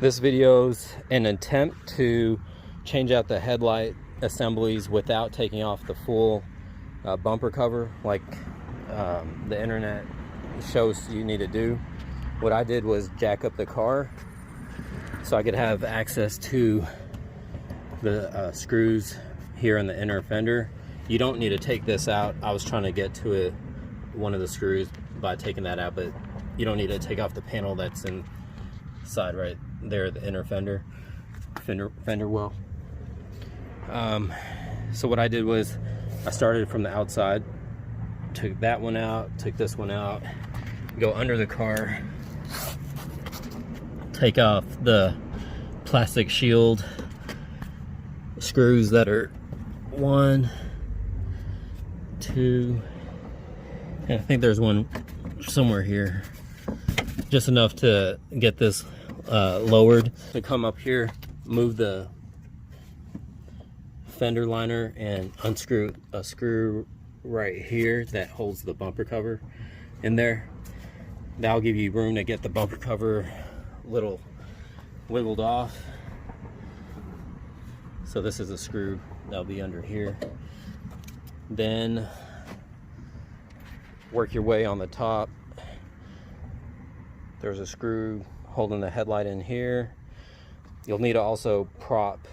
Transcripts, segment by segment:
This video's an attempt to change out the headlight assemblies without taking off the full bumper cover like the internet shows you need to do. What I did was jack up the car so I could have access to the screws here in the inner fender. You don't need to take this out. I was trying to get to it, one of the screws, by taking that out, but you don't need to take off the panel that's inside right there, the inner fender well. So what I did was I started from the outside, took that one out, took this one out, go under the car, take off the plastic shield screws that are 1, 2, and I think there's one somewhere here, just enough to get this lowered. To come up here, move the fender liner and unscrew a screw right here that holds the bumper cover in there. That'll give you room to get the bumper cover a little wiggled off. So this is a screw that'll be under here. Then work your way on the top. There's a screw holding the headlight in here. You'll need to also prop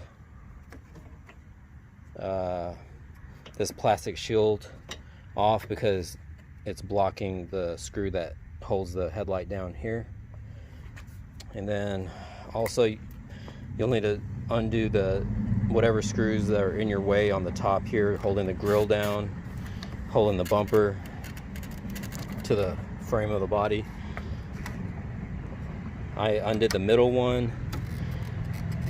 this plastic shield off because it's blocking the screw that holds the headlight down here. And then also you'll need to undo the whatever screws that are in your way on the top here, holding the grill down, holding the bumper to the frame of the body. I undid the middle one.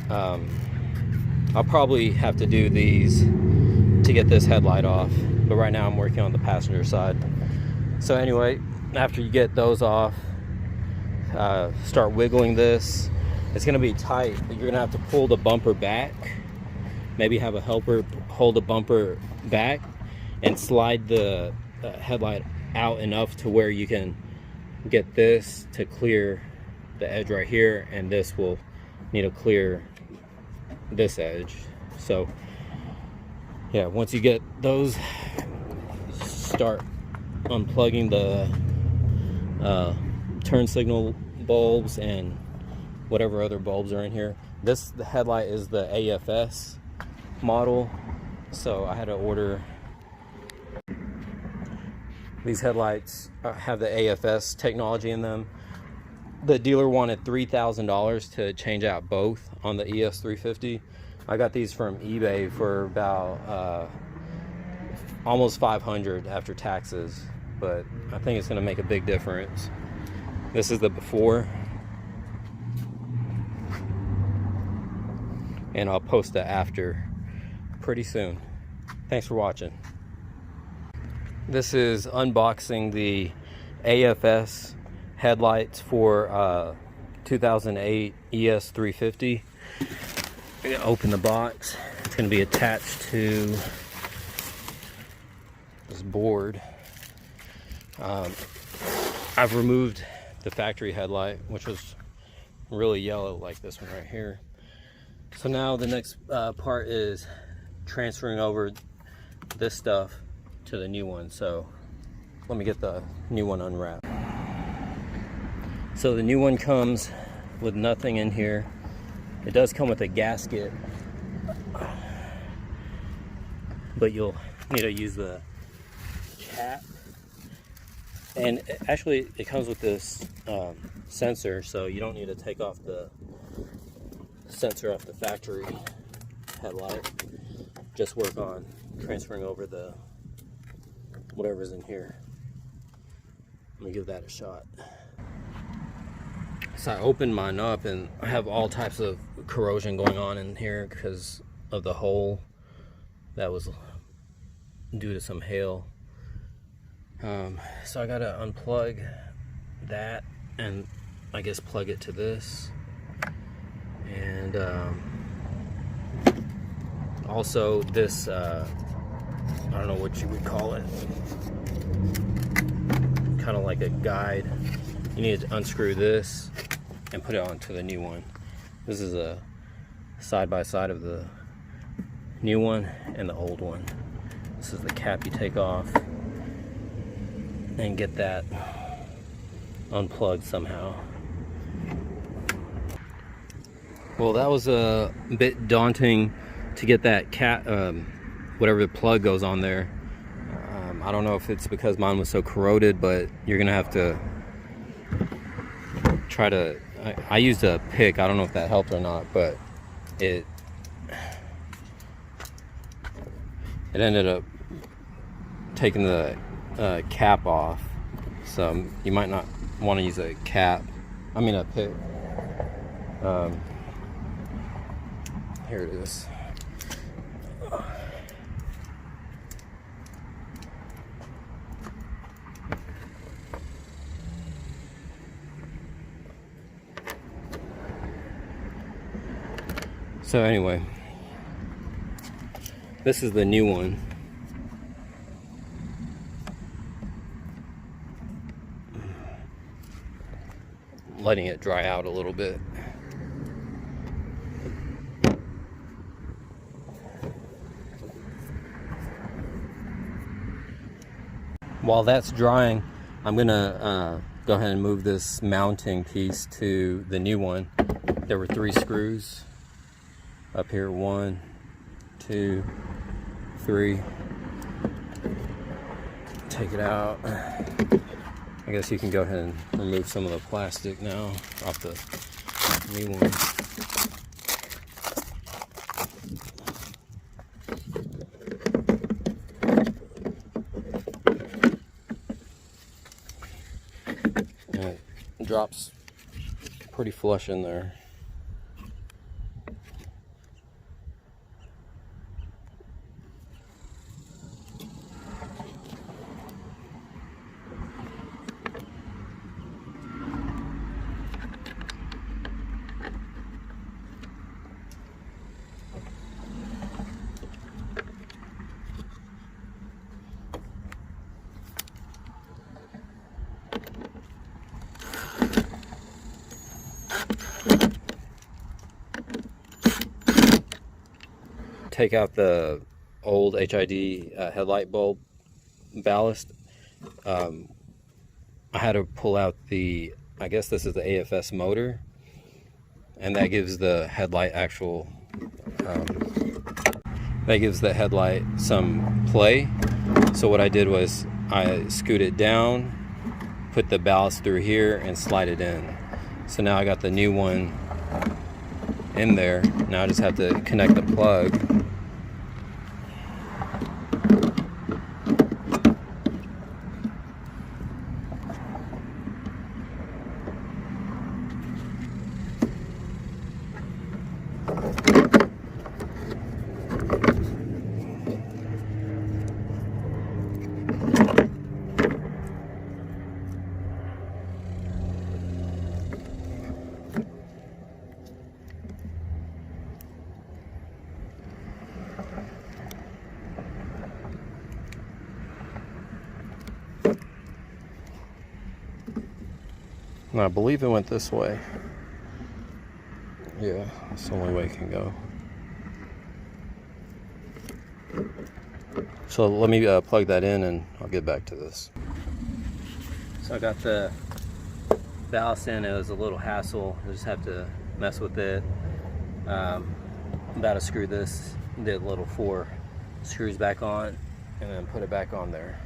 I'll probably have to do these to get this headlight off, but right now I'm working on the passenger side. So anyway, after you get those off, start wiggling this. It's gonna be tight, but you're gonna have to pull the bumper back, maybe have a helper hold the bumper back and slide the headlight out enough to where you can get this to clear the edge right here, and this will need to clear this edge. So yeah, once you get those, start unplugging the turn signal bulbs and whatever other bulbs are in here. The headlight is the AFS model, so I had to order these headlights. Have the AFS technology in them. The dealer wanted $3,000 to change out both on the ES350. I got these from eBay for about almost $500 after taxes, but I think it's going to make a big difference. This is the before, and I'll post the after pretty soon. Thanks for watching. This is unboxing the AFS headlights for 2008 ES350. I'm gonna open the box. It's gonna be attached to this board. I've removed the factory headlight, which was really yellow like this one right here. So now the next part is transferring over this stuff to the new one. So let me get the new one unwrapped. So the new one comes with nothing in here. It does come with a gasket, but you'll need to use the cap. And actually it comes with this sensor, so you don't need to take off the sensor off the factory headlight. Just work on transferring over the whatever's in here. Let me give that a shot. So I opened mine up and I have all types of corrosion going on in here because of the hole that was due to some hail. So I gotta unplug that and I guess plug it to this. And also this, I don't know what you would call it, kind of like a guide. You need to unscrew this and put it onto the new one. This is a side by side of the new one and the old one. This is the cap you take off and get that unplugged somehow. Well, that was a bit daunting to get that cap, whatever the plug goes on there. I don't know if it's because mine was so corroded, but you're gonna have to try to, I used a pick. I don't know if that helped or not, but it ended up taking the cap off. So you might not want to use a cap, I mean a pick. Here it is. So anyway, this is the new one. Letting it dry out a little bit. While that's drying, I'm gonna go ahead and move this mounting piece to the new one. There were 3 screws up here, 1, 2, 3. Take it out. I guess you can go ahead and remove some of the plastic now off the new one. And it drops pretty flush in there. Take out the old HID headlight bulb ballast. I had to pull out the, I guess this is the AFS motor, and that gives the headlight actual, that gives the headlight some play. So what I did was I scooted it down, put the ballast through here, and slide it in. So now I got the new one in there. Now I just have to connect the plug. And I believe it went this way. Yeah, that's the only way it can go. So let me plug that in and I'll get back to this. So I got the ballast in. It was a little hassle. I just have to mess with it. I'm about to screw this, did little 4 screws back on and then put it back on there.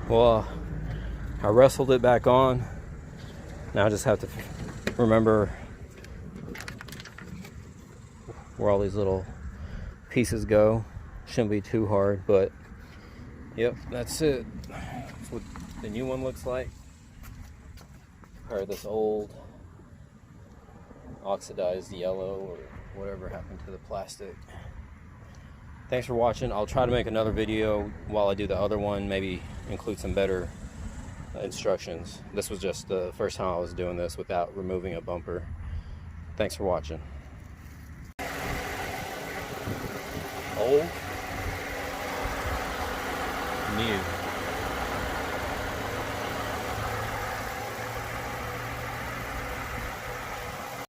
Well, I wrestled it back on. Now I just have to remember where all these little pieces go. Shouldn't be too hard, but yep, that's it. That's what the new one looks like. Or this old oxidized yellow or whatever happened to the plastic. Thanks for watching. I'll try to make another video while I do the other one, maybe include some better instructions. This was just the first time I was doing this without removing a bumper. Thanks for watching. Old, new.